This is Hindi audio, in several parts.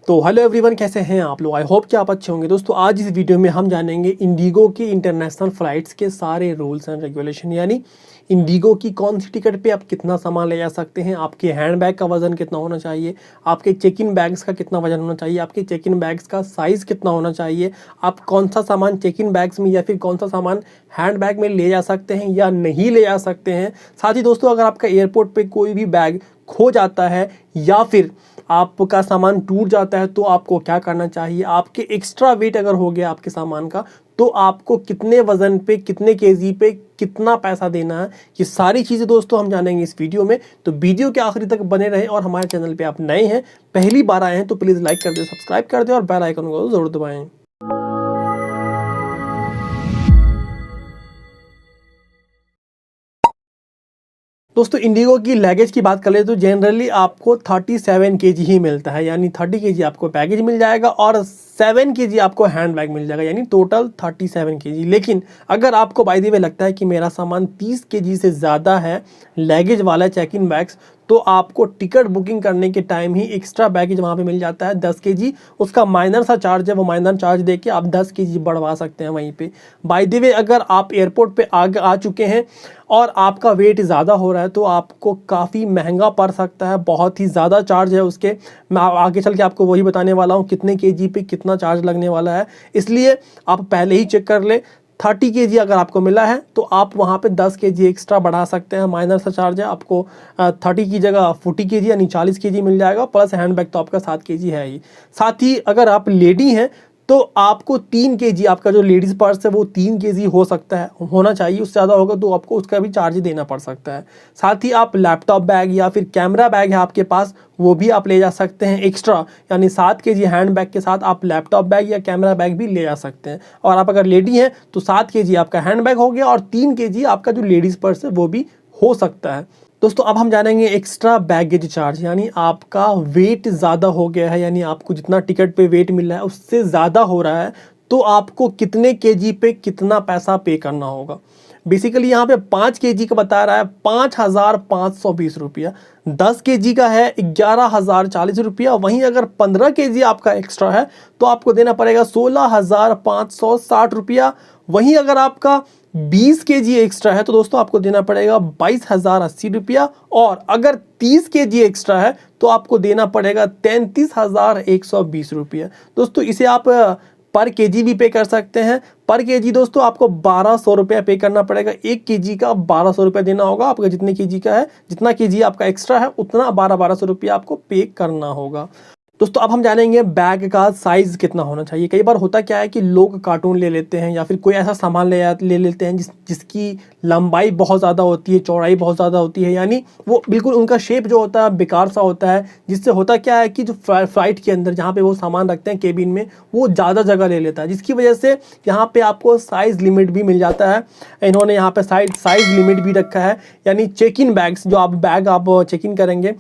तो हेलो एवरीवन, कैसे हैं आप लोग। आई होप कि आप अच्छे होंगे। दोस्तों आज इस वीडियो में हम जानेंगे इंडिगो की इंटरनेशनल फ़्लाइट्स के सारे रूल्स एंड रेगुलेशन, यानी इंडिगो की कौन सी टिकट पे आप कितना सामान ले जा सकते हैं, आपके हैंड बैग का वज़न कितना होना चाहिए, आपके चेक इन बैग्स का कितना वज़न होना चाहिए, आपके चेक इन बैग्स का साइज़ कितना होना चाहिए, आप कौन सा सामान चेक इन बैग्स में या फिर कौन सा सामान हैंड बैग में ले जा सकते हैं या नहीं ले जा सकते हैं। साथ ही दोस्तों अगर आपका एयरपोर्ट पर कोई भी बैग खो जाता है या फिर आपका सामान टूट जाता है तो आपको क्या करना चाहिए, आपके एक्स्ट्रा वेट अगर हो गया आपके सामान का तो आपको कितने वज़न पे, कितने केजी पे कितना पैसा देना है, ये सारी चीज़ें दोस्तों हम जानेंगे इस वीडियो में। तो वीडियो के आखिरी तक बने रहें और हमारे चैनल पे आप नए हैं, पहली बार आए हैं तो प्लीज़ लाइक कर दें, सब्सक्राइब कर दें और बेल आइकन को ज़रूर दबाएँ। दोस्तों इंडिगो की लगेज की बात करें तो जनरली आपको 37 केजी ही मिलता है, यानी 30 केजी आपको बैगेज मिल जाएगा और 7 केजी आपको हैंड बैग मिल जाएगा, यानी टोटल 37 केजी। लेकिन अगर आपको बाय द वे लगता है कि मेरा सामान 30 केजी से ज़्यादा है लगेज वाला चेक इन बैग्स, तो आपको टिकट बुकिंग करने के टाइम ही एक्स्ट्रा बैगेज वहाँ पे मिल जाता है 10 केजी। उसका माइनर सा चार्ज है, वो माइनर चार्ज देके आप 10 केजी बढ़वा सकते हैं वहीं पे। बाय द वे अगर आप एयरपोर्ट पे आ चुके हैं और आपका वेट ज़्यादा हो रहा है तो आपको काफ़ी महंगा पड़ सकता है, बहुत ही ज़्यादा चार्ज है उसके। मैं आगे चल के आपको वही बताने वाला हूँ कितने केजी पे कितना चार्ज लगने वाला है, इसलिए आप पहले ही चेक कर ले। 30 केजी अगर आपको मिला है तो आप वहाँ पे 10 केजी एक्स्ट्रा बढ़ा सकते हैं, माइनर सा चार्ज है। आपको 30 की जगह 40 केजी यानी 40 केजी मिल जाएगा, प्लस हैंड बैग तो आपका 7 केजी है ही। साथ ही अगर आप लेडी हैं तो आपको 3 केजी, आपका जो लेडीज़ पर्स है वो 3 केजी हो सकता है, होना चाहिए। उससे ज़्यादा होगा तो आपको उसका भी चार्ज देना पड़ सकता है। साथ ही आप लैपटॉप बैग या फिर कैमरा बैग है आपके पास, वो भी आप ले जा सकते हैं एक्स्ट्रा, यानी 7 केजी हैंड बैग के साथ आप लैपटॉप बैग या कैमरा बैग भी ले जा सकते हैं। और आप अगर लेडी हैं तो 7 केजी आपका हैंड बैग हो गया और 3 केजी आपका जो लेडीज़ पर्स है वो भी हो सकता है। दोस्तों अब हम जानेंगे एक्स्ट्रा बैगेज चार्ज, यानी आपका वेट ज़्यादा हो गया है, यानी आपको जितना टिकट पे वेट मिल रहा है उससे ज़्यादा हो रहा है तो आपको कितने केजी पे कितना पैसा पे करना होगा। बेसिकली यहाँ पे 5 केजी का बता रहा है 5,520 रुपया, 10 केजी का है 11,040 रुपया। वहीं अगर 15 केजी आपका एक्स्ट्रा है तो आपको देना पड़ेगा 16,560 रुपया। वहीं अगर आपका 20 केजी एक्स्ट्रा है तो दोस्तों आपको देना पड़ेगा 22,080 रुपया। और अगर 30 केजी एक्स्ट्रा है तो आपको देना पड़ेगा 33,120 रुपया। दोस्तों इसे आप पर केजी भी पे कर सकते हैं। पर केजी दोस्तों आपको 1,200 रुपया पे करना पड़ेगा, 1 केजी का 1,200 रुपया देना होगा। आपका जितने केजी का है, जितना केजी आपका एक्स्ट्रा है उतना 1,200 रुपया आपको पे करना होगा। दोस्तों अब हम जानेंगे बैग का साइज़ कितना होना चाहिए। कई बार होता क्या है कि लोग कार्टून ले लेते हैं या फिर कोई ऐसा सामान ले लेते हैं जिसकी लंबाई बहुत ज़्यादा होती है, चौड़ाई बहुत ज़्यादा होती है, यानी वो बिल्कुल उनका शेप जो होता है बेकार सा होता है, जिससे होता क्या है कि जो फ्लाइट के अंदर जहाँ पे वो सामान रखते हैं केबिन में, वो ज़्यादा जगह ले लेता है, जिसकी वजह से यहाँ पे आपको साइज़ लिमिट भी मिल जाता है। इन्होंने यहाँ पे साइज़ लिमिट भी रखा है, यानी चेक इन बैग्स, जो आप बैग आप चेक इन करेंगे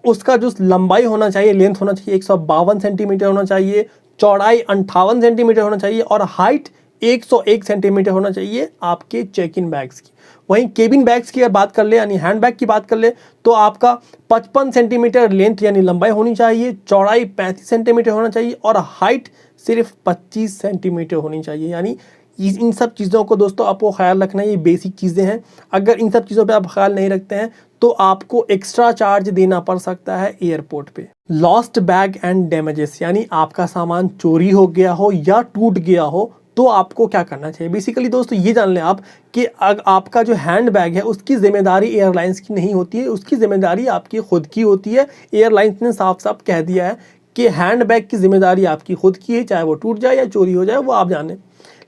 उसका जो लंबाई होना चाहिए, लेंथ होना चाहिए 152 सेंटीमीटर होना चाहिए, चौड़ाई 58 सेंटीमीटर होना चाहिए और हाइट 101 सेंटीमीटर होना चाहिए आपके चेक इन बैग्स की। वहीं केबिन बैग्स की अगर बात कर ले, यानी हैंड बैग की बात कर ले, तो आपका 55 सेंटीमीटर लेंथ यानी लंबाई होनी चाहिए, चौड़ाई 35 सेंटीमीटर होना चाहिए और हाइट सिर्फ 25 सेंटीमीटर होनी चाहिए। यानी इन सब चीज़ों को दोस्तों आपको ख्याल रखना है, ये बेसिक चीज़ें हैं। अगर इन सब चीज़ों पे आप ख्याल नहीं रखते हैं तो आपको एक्स्ट्रा चार्ज देना पड़ सकता है एयरपोर्ट पे। लॉस्ट बैग एंड डैमेजेस, यानी आपका सामान चोरी हो गया हो या टूट गया हो तो आपको क्या करना चाहिए। बेसिकली दोस्तों ये जान लें आप कि आपका जो हैंड बैग है उसकी ज़िम्मेदारी एयरलाइंस की नहीं होती है, उसकी ज़िम्मेदारी आपकी खुद की होती है। एयरलाइंस ने साफ साफ कह दिया है कि हैंड बैग की ज़िम्मेदारी आपकी खुद की है, चाहे वो टूट जाए या चोरी हो जाए वो आप जाने।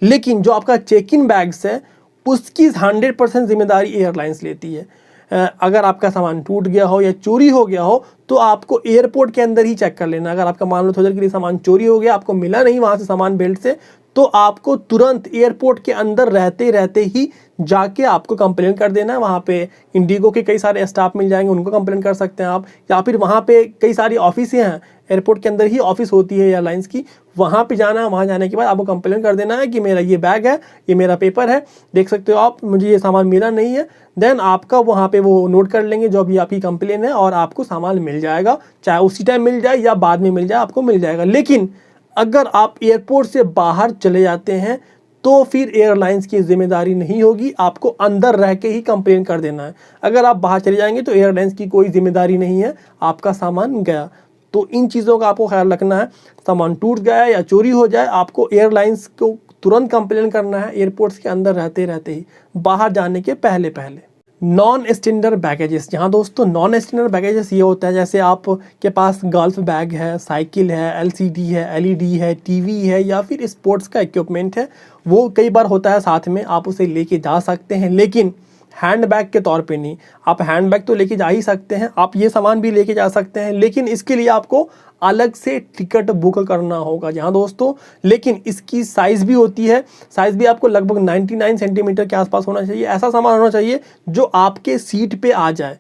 लेकिन जो आपका चेक इन बैग्स है उसकी 100% जिम्मेदारी एयरलाइंस लेती है। अगर आपका सामान टूट गया हो या चोरी हो गया हो तो आपको एयरपोर्ट के अंदर ही चेक कर लेना। अगर आपका मान लो थोड़ी देर के लिए सामान चोरी हो गया, आपको मिला नहीं वहाँ से सामान बेल्ट से, तो आपको तुरंत एयरपोर्ट के अंदर रहते रहते ही जाके आपको कंप्लेन कर देना है। वहाँ पे इंडिगो के कई सारे स्टाफ मिल जाएंगे, उनको कंप्लेन कर सकते हैं आप, या फिर वहाँ पे कई सारी ऑफिसें हैं, एयरपोर्ट के अंदर ही ऑफिस होती है एयरलाइंस की, वहाँ पे जाना है। वहाँ जाने के बाद आपको कंप्लेन कर देना है कि मेरा ये बैग है, ये मेरा पेपर है, देख सकते हो आप, मुझे ये सामान मिला नहीं है। देन आपका वहाँ पे वो नोट कर लेंगे जो भी आपकी कंप्लेन है, और आपको सामान मिल जाएगा, चाहे उसी टाइम मिल जाए या बाद में मिल जाए, आपको मिल जाएगा। लेकिन अगर आप एयरपोर्ट से बाहर चले जाते हैं तो फिर एयरलाइंस की जिम्मेदारी नहीं होगी, आपको अंदर रह के ही कंप्लेन कर देना है। अगर आप बाहर चले जाएंगे तो एयरलाइंस की कोई जिम्मेदारी नहीं है, आपका सामान गया। तो इन चीज़ों का आपको ख्याल रखना है। सामान टूट गया या चोरी हो जाए, आपको एयरलाइंस को तुरंत कंप्लेन करना है, एयरपोर्ट्स के अंदर रहते रहते ही, बाहर जाने के पहले पहले। नॉन स्टैंडर्ड बैगेजेस, जहाँ दोस्तों नॉन स्टैंडर्ड बैगेजेस ये होता है जैसे आपके पास गोल्फ बैग है, साइकिल है, एलसीडी है, एलईडी है, टीवी है, या फिर स्पोर्ट्स का इक्विपमेंट है, वो कई बार होता है साथ में, आप उसे लेके जा सकते हैं, लेकिन हैंड बैग के तौर पे नहीं। आप हैंड बैग तो लेके जा ही सकते हैं, आप ये सामान भी लेके जा सकते हैं, लेकिन इसके लिए आपको अलग से टिकट बुक करना होगा जहाँ दोस्तों। लेकिन इसकी साइज़ भी होती है, साइज़ भी आपको लगभग 99 सेंटीमीटर के आसपास होना चाहिए। ऐसा सामान होना चाहिए जो आपके सीट पे आ जाए,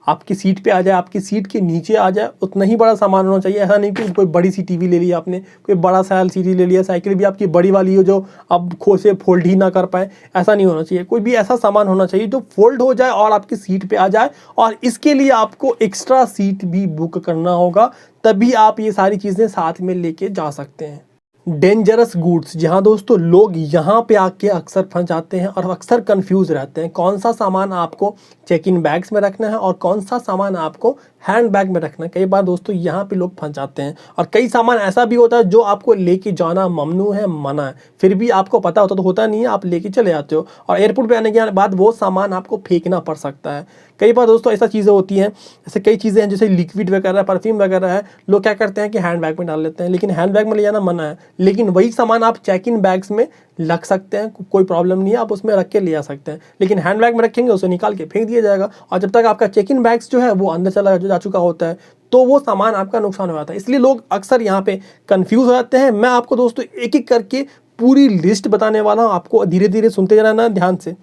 आपकी सीट पे आ जाए, आपकी सीट के नीचे आ जाए, उतना ही बड़ा सामान होना चाहिए। ऐसा नहीं कि कोई बड़ी सी टीवी ले लिया आपने, कोई बड़ा सा एलसीडी ले लिया, साइकिल भी आपकी बड़ी वाली हो जो आप खो से फोल्ड ही ना कर पाए, ऐसा नहीं होना चाहिए। कोई भी ऐसा सामान होना चाहिए जो फोल्ड हो जाए और आपकी सीट पे आ जाए, और इसके लिए आपको एक्स्ट्रा सीट भी बुक करना होगा, तभी आप ये सारी चीज़ें साथ में लेके जा सकते हैं। डेंजरस गुड्स, जहाँ दोस्तों लोग यहाँ पे आके अक्सर फंस जाते हैं और अक्सर कंफ्यूज रहते हैं, कौन सा सामान आपको चेक इन बैग्स में रखना है और कौन सा सामान आपको हैंड बैग में रखना है। कई बार दोस्तों यहाँ पे लोग फंस जाते हैं, और कई सामान ऐसा भी होता है जो आपको लेके जाना ममनू है, मना है, फिर भी आपको पता होता तो होता नहीं है, आप लेके चले जाते हो, और एयरपोर्ट पे आने के बाद वो सामान आपको फेंकना पड़ सकता है। कई बार दोस्तों ऐसा चीज़ें होती हैं, जैसे कई चीज़ें हैं जैसे लिक्विड वगैरह, परफ्यूम वगैरह है, लोग क्या करते हैं कि हैंड बैग में डाल लेते हैं, लेकिन हैंड बैग में ले जाना मना है। लेकिन वही सामान आप चेक इन बैग्स में रख सकते हैं, कोई प्रॉब्लम नहीं है, आप उसमें रख के ले जा सकते हैं। लेकिन हैंड बैग में रखेंगे उसे निकाल के फेंक दिया जाएगा, और जब तक आपका चेक इन बैग्स जो है वो अंदर चला जा चुका होता है तो वो सामान आपका नुकसान हो जाता है। इसलिए लोग अक्सर यहाँ पे कंफ्यूज हो जाते हैं। मैं आपको दोस्तों एक एक करके पूरी लिस्ट बताने वाला हूँ, आपको धीरे धीरे सुनते रहना ध्यान से।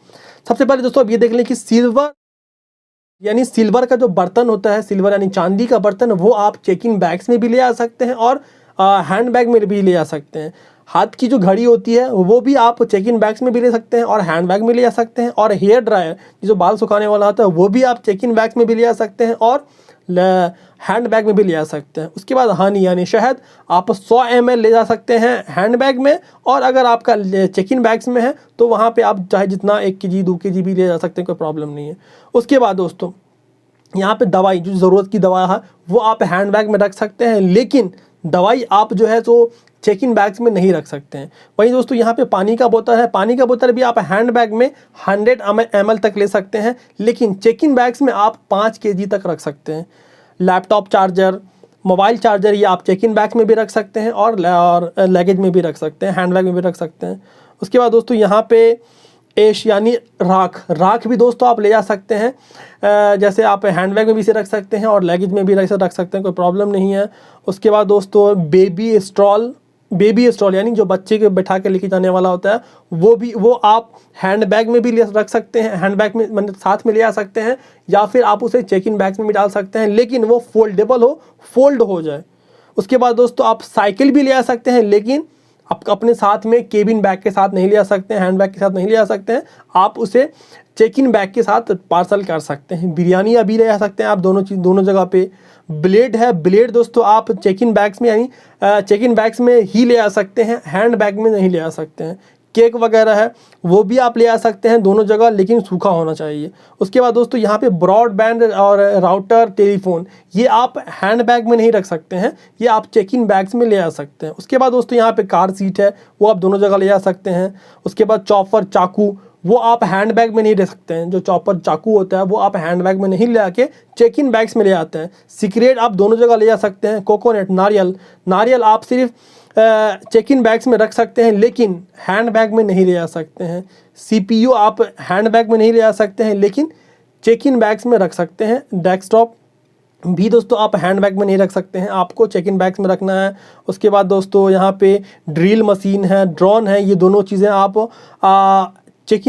सबसे पहले दोस्तों अब ये देख लें कि सिल्वर का जो बर्तन होता है, सिल्वर यानी चांदी का बर्तन, वो आप चेक इन बैग्स में भी ले आ सकते हैं और हैंड बैग में भी ले आ सकते हैं। हाथ की जो घड़ी होती है वो भी आप चेक इन बैग्स में भी ले सकते हैं और हैंड बैग में ले जा सकते हैं, और हेयर ड्रायर जो बाल सुखाने वाला होता है वो भी आप चेक इन बैग्स में भी ले जा सकते हैं और हैंड बैग में भी ले जा सकते हैं। उसके बाद हनी यानी शहद आप 100 ml ले जा सकते हैं हैंड बैग में, और अगर आपका चेक इन बैग्स में है तो वहाँ पे आप चाहे जितना 1 kg 2 kg भी ले जा सकते हैं, कोई प्रॉब्लम नहीं है। उसके बाद दोस्तों यहाँ पे दवाई, जो ज़रूरत की दवा है वो आप हैंड बैग में रख सकते हैं, लेकिन दवाई आप जो है तो चेक इन बैग्स में नहीं रख सकते हैं। वहीं दोस्तों यहाँ पे पानी का बोतल है, पानी का बोतल भी आप हैंड बैग में 100 ml तक ले सकते हैं, लेकिन चेक इन बैग्स में आप 5 kg तक रख सकते हैं। लैपटॉप चार्जर, मोबाइल चार्जर, ये आप चेक इन बैग्स में भी रख सकते हैं और लगेज में भी रख सकते हैं, हैंड बैग में भी रख सकते हैं। उसके बाद दोस्तों यहाँ पे एश यानी राख भी दोस्तों आप ले जा सकते हैं, जैसे आप हैंड बैग में भी इसे रख सकते हैं और लगेज में भी रख सकते हैं, कोई प्रॉब्लम नहीं है। उसके बाद दोस्तों बेबी स्ट्रॉल यानी जो बच्चे के बैठा के लेके जाने वाला होता है, वो आप हैंड बैग में भी रख सकते हैं, हैंड बैग में मतलब साथ में ले आ सकते हैं, या फिर आप उसे चेक इन बैग्स में भी डाल सकते हैं, लेकिन वो फोल्ड हो जाए। उसके बाद दोस्तों आप साइकिल भी ले आ सकते हैं, लेकिन आप अपने साथ में केबिन बैग के साथ नहीं ले आ सकते हैं, हैंड बैग के साथ नहीं ले आ सकते हैं, आप उसे चेक इन बैग के साथ पार्सल कर सकते हैं। बिरयानी अभी ले आ सकते हैं आप, दोनों जगह पे। ब्लेड है, ब्लेड दोस्तों आप चेक इन बैग्स में यानी चेक इन बैग्स में ही ले आ सकते हैं, हैंड बैग में नहीं ले आ सकते हैं। केक वगैरह है वो भी आप ले आ सकते हैं दोनों जगह, लेकिन सूखा होना चाहिए। उसके बाद दोस्तों यहाँ पे ब्रॉडबैंड और राउटर, टेलीफोन, ये आप हैंड बैग में नहीं रख सकते हैं, ये आप चेक इन बैग्स में ले आ सकते हैं। उसके बाद दोस्तों यहाँ पे कार सीट है, वो आप दोनों जगह ले जा सकते हैं। उसके बाद चॉपर, चाकू, वो आप हैंड बैग में नहीं रख सकते हैं, जो चॉपर चाकू होता है वो आप हैंड बैग में नहीं ले आके चेक इन बैग्स में ले आते हैं। सिगरेट आप दोनों जगह ले जा सकते हैं। कोकोनट, नारियल आप सिर्फ चेक इन बैग्स में रख सकते हैं, लेकिन हैंड बैग में नहीं ले जा सकते हैं। CPU आप हैंड बैग में नहीं ले जा सकते हैं, लेकिन चेक इन बैग्स में रख सकते हैं। डेस्कटॉप भी दोस्तों आप हैंड बैग में नहीं रख सकते हैं, आपको चेक इन बैग्स में रखना है। उसके बाद दोस्तों यहाँ पे ड्रिल मशीन है, ड्रोन है, ये दोनों चीज़ें आप चेक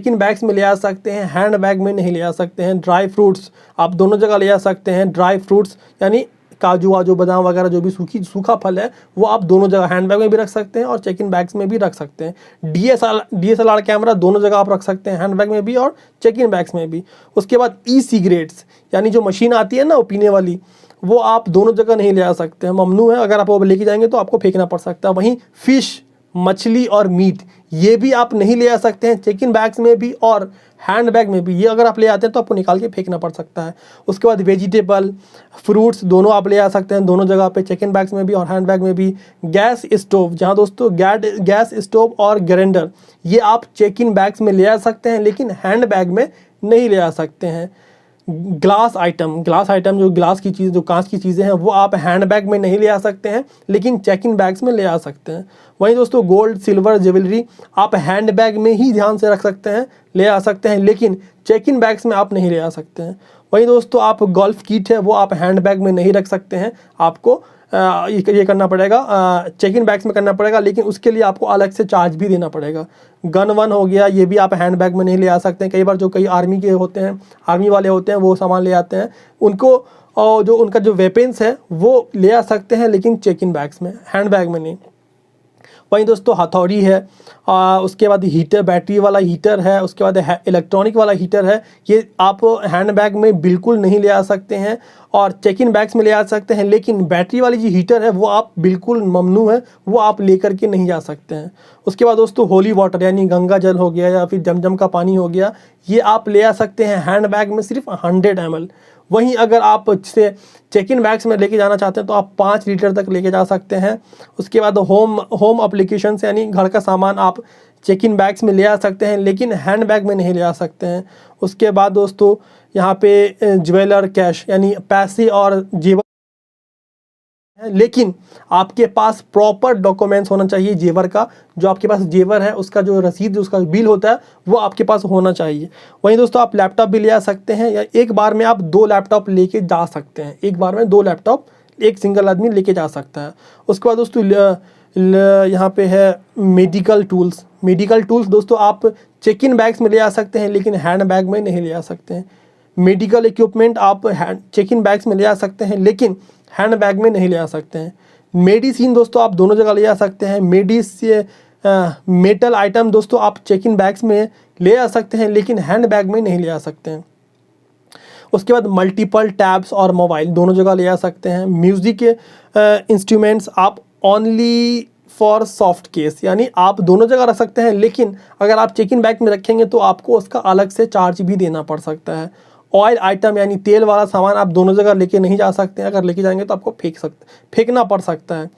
इन बैग्स में ले आ सकते हैं, हैंड बैग में नहीं ले आ सकते हैं। ड्राई फ्रूट्स आप दोनों जगह ले आ सकते हैं। ड्राई फ्रूट्स यानी काजू वाजू बादाम वगैरह जो भी सूखा फल है वो आप दोनों जगह हैंड बैग में भी रख सकते हैं और चेक इन बैग्स में भी रख सकते हैं। DSLR कैमरा दोनों जगह आप रख सकते हैं, हैंड बैग में भी और चेक इन बैग्स में भी। उसके बाद ई-सिगरेट्स यानी जो मशीन आती है ना वो पीने वाली, वो आप दोनों जगह नहीं ले आ सकते हैं, ममनू है। अगर आप वो लेके जाएंगे तो आपको फेंकना पड़ सकता है। वहीं फिश, मछली और मीट ये भी आप नहीं ले आ सकते हैं, चेक इन बैग्स में भी और हैंड बैग में भी। ये अगर आप ले आते हैं तो आपको निकाल के फेंकना पड़ सकता है। उसके बाद वेजिटेबल, फ्रूट्स दोनों आप ले आ सकते हैं, दोनों जगह पे, चेक इन बैग्स में भी और हैंड बैग में भी। गैस स्टोव, जहाँ दोस्तों गैस स्टोव और ग्राइंडर ये आप चेक इन बैग्स में ले आ सकते हैं लेकिन हैंड बैग में नहीं ले आ सकते हैं। ग्लास आइटम जो ग्लास की चीज़, जो कांच की चीज़ें हैं वो आप हैंड बैग में नहीं ले आ सकते हैं लेकिन चेक इन बैग्स में ले आ सकते हैं। वहीं दोस्तों गोल्ड, सिल्वर, ज्वेलरी आप हैंड बैग में ही ध्यान से रख सकते हैं, ले आ सकते हैं, लेकिन चेक इन बैग्स में आप नहीं ले आ सकते हैं। वहीं दोस्तों आप गोल्फ किट है वो आप हैंड बैग में नहीं रख सकते हैं, आपको ये करना पड़ेगा, चेक इन बैग्स में करना पड़ेगा, लेकिन उसके लिए आपको अलग से चार्ज भी देना पड़ेगा। गन वन हो गया, ये भी आप हैंड बैग में नहीं ले आ सकते हैं। कई बार जो कई आर्मी के होते हैं, आर्मी वाले होते हैं, वो सामान ले आते हैं, उनको जो उनका जो वेपन्स है वो ले आ सकते हैं लेकिन चेक इन बैग्स में, हैंड बैग में नहीं। वहीं दोस्तों हथौड़ी है, उसके बाद हीटर, बैटरी वाला हीटर है, उसके बाद इलेक्ट्रॉनिक वाला हीटर है, ये आप हैंड बैग में बिल्कुल नहीं ले आ सकते हैं और चेक इन बैग्स में ले आ सकते हैं, लेकिन बैटरी वाली जो हीटर है वो आप बिल्कुल ममनू है, वो आप लेकर के नहीं जा सकते हैं। उसके बाद दोस्तों होली वाटर यानी गंगा जल हो गया या फिर जमजम का पानी हो गया, ये आप ले आ सकते हैं हैंड बैग में सिर्फ 100 ml। वहीं अगर आप से चेक इन बैग्स में लेके जाना चाहते हैं तो आप 5 लीटर तक लेके जा सकते हैं। उसके बाद होम एप्लीकेशन यानी घर का सामान आप चेक इन बैग्स में ले आ सकते हैं लेकिन हैंड बैग में नहीं ले आ सकते हैं। उसके बाद दोस्तों यहाँ पे ज्वेलर, कैश यानी पैसे और जेवर, लेकिन आपके पास प्रॉपर डॉक्यूमेंट्स होना चाहिए जेवर का। जो आपके पास जेवर है उसका जो रसीद, उसका बिल होता है वो आपके पास होना चाहिए। वहीं दोस्तों आप लैपटॉप भी ले आ सकते हैं या एक बार में आप 2 लैपटॉप लेके जा सकते हैं, एक बार में 2 लैपटॉप एक सिंगल आदमी लेके जा सकता है। उसके बाद दोस्तों यहाँ पे है मेडिकल टूल्स दोस्तों आप चेक इन बैग्स में ले आ सकते हैं लेकिन हैंड बैग में नहीं ले आ सकते हैं। मेडिकल इक्विपमेंट आप चेक इन बैग्स में ले आ सकते हैं लेकिन हैंड बैग में नहीं ले आ सकते हैं। मेडिसिन दोस्तों आप दोनों जगह ले आ सकते हैं। मेटल आइटम दोस्तों आप चेक इन बैग्स में ले आ सकते हैं लेकिन हैंड बैग में नहीं ले आ सकते हैं। उसके बाद मल्टीपल टैब्स और मोबाइल दोनों जगह ले आ सकते हैं। म्यूज़िक इंस्ट्रूमेंट्स आप ओनली फॉर सॉफ्ट केस यानी आप दोनों जगह रख सकते हैं, लेकिन अगर आप चेक इन बैग में रखेंगे तो आपको उसका अलग से चार्ज भी देना पड़ सकता है। ऑयल आइटम यानी तेल वाला सामान आप दोनों जगह लेके नहीं जा सकते हैं, अगर लेके जाएंगे तो आपको फेंकना पड़ सकता है।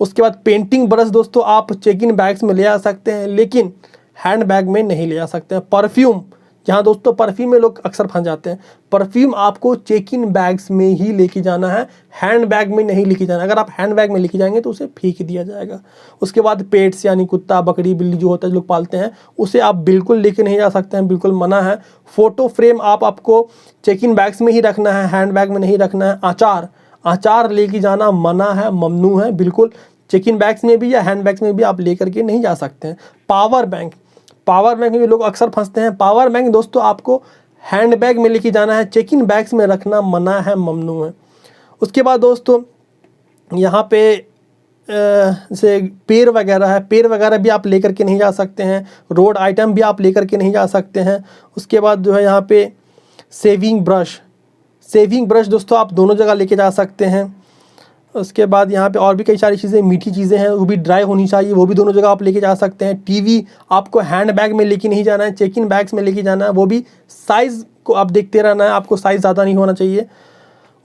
उसके बाद पेंटिंग ब्रश दोस्तों आप चेक इन बैग्स में ले आ सकते हैं लेकिन हैंड बैग में नहीं ले आ सकते हैं। परफ्यूम, जहाँ दोस्तों परफ्यूम में लोग अक्सर फंस जाते हैं, परफ्यूम आपको चेक इन बैग्स में ही लेके जाना है, हैंड बैग में नहीं लेके जाना। अगर आप हैंड बैग में लेके जाएंगे तो उसे फेंक दिया जाएगा। उसके बाद पेट्स यानी कुत्ता, बकरी, बिल्ली जो होता है, लोग पालते हैं, उसे आप बिल्कुल लेके नहीं जा सकते हैं, बिल्कुल मना है। फ़ोटो फ्रेम आपको चेक इन बैग्स में ही रखना है, हैंड बैग में नहीं रखना है। अचार लेके जाना मना है, ममनू है, बिल्कुल चेक इन बैग्स में भी या हैंड बैग्स में भी आप लेकर के नहीं जा सकते हैं। पावर बैंक में भी लोग अक्सर फंसते हैं। पावर बैंक दोस्तों आपको हैंड बैग में लेके जाना है, चेक इन बैग्स में रखना मना है, ममनू है। उसके बाद दोस्तों यहाँ पे जैसे पेड़ वगैरह भी आप लेकर के नहीं जा सकते हैं। रोड आइटम भी आप लेकर के नहीं जा सकते हैं। उसके बाद जो है यहाँ पे सेविंग ब्रश दोस्तों आप दोनों जगह लेके जा सकते हैं। उसके बाद यहाँ पे और भी कई सारी चीज़ें, मीठी चीज़ें हैं, वो भी ड्राई होनी चाहिए, वो भी दोनों जगह आप लेके जा सकते हैं। टीवी आपको हैंड बैग में लेके नहीं जाना है, चेक इन बैग्स में लेके जाना है, वो भी साइज़ को आप देखते रहना है, आपको साइज़ ज़्यादा नहीं होना चाहिए।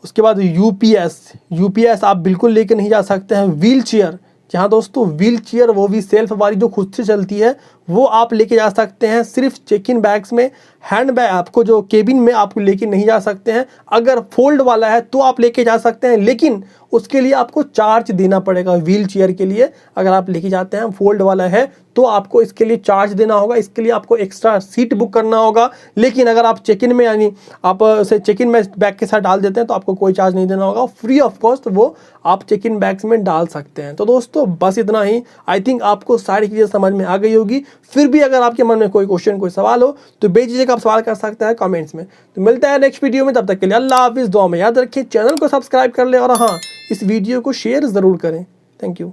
उसके बाद यूपीएस आप बिल्कुल लेके नहीं जा सकते हैं। व्हील चेयर, जहाँ दोस्तों व्हील चेयर वो भी सेल्फ वाली जो खुद से चलती है, वो आप लेके जा सकते हैं सिर्फ चेक इन बैग्स में। हैंड बैग आपको जो केबिन में आप लेके नहीं जा सकते हैं। अगर फोल्ड वाला है तो आप लेके जा सकते हैं, लेकिन उसके लिए आपको चार्ज देना पड़ेगा। व्हील चेयर के लिए अगर आप लेके जाते हैं, फोल्ड वाला है तो आपको इसके लिए चार्ज देना होगा, इसके लिए आपको एक्स्ट्रा सीट बुक करना होगा। लेकिन अगर आप चेक इन में यानी आप उसे चेक इन में बैग के साथ डाल देते हैं तो आपको कोई चार्ज नहीं देना होगा, फ्री ऑफ कॉस्ट वो आप चेक इन बैग्स में डाल सकते हैं। तो दोस्तों बस इतना ही। आई थिंक आपको सारी चीज़ें समझ में आ गई होगी। फिर भी अगर आपके मन में कोई क्वेश्चन कोई सवाल हो तो बेझिझक आप सवाल कर सकते हैं कमेंट्स में। तो मिलता है नेक्स्ट वीडियो में, तब तक के लिए अल्लाह हाफिज़। दुआ में याद रखें, चैनल को सब्सक्राइब कर ले और हाँ, इस वीडियो को शेयर ज़रूर करें। Thank you.